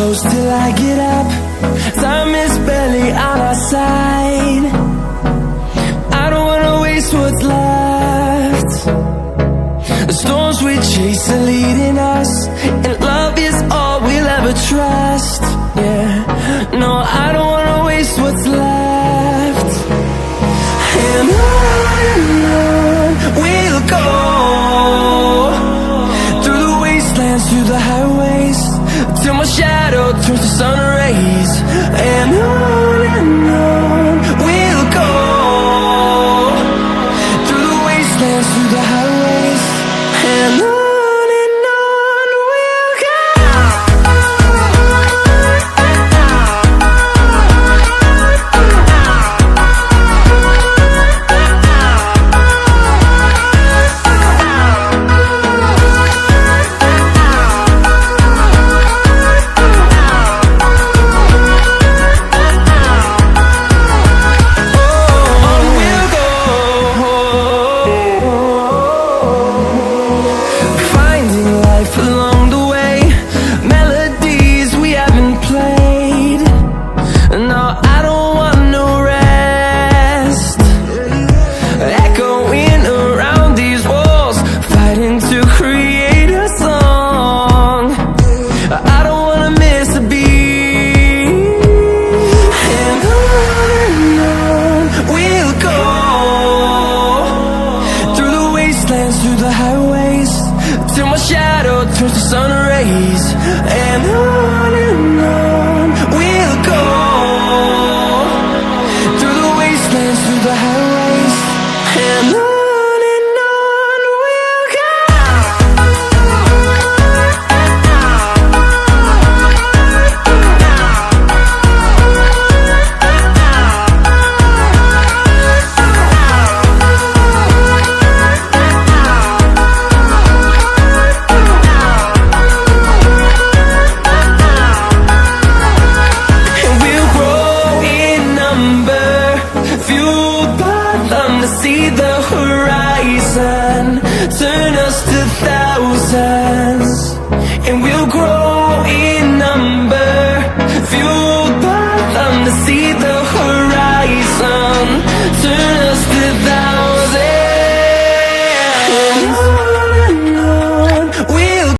close till I get up. Time is barely on our side. I don't wanna waste what's left. The storms we chase are leading us, and love is all we'll ever trust. Yeah, no, I don't wanna waste what's left. And on we'll go, through the wastelands, through the highways, till my shadow turns to sun rays. And on we'll go, through the wastelands, through the highways, and on we'll go. Through the highways, till my shadow turns to sun rays. And on we'll go, through the wastelands, through the highways, and on we'll go. See the horizon, turn us to thousands, and we'll grow in number, fuel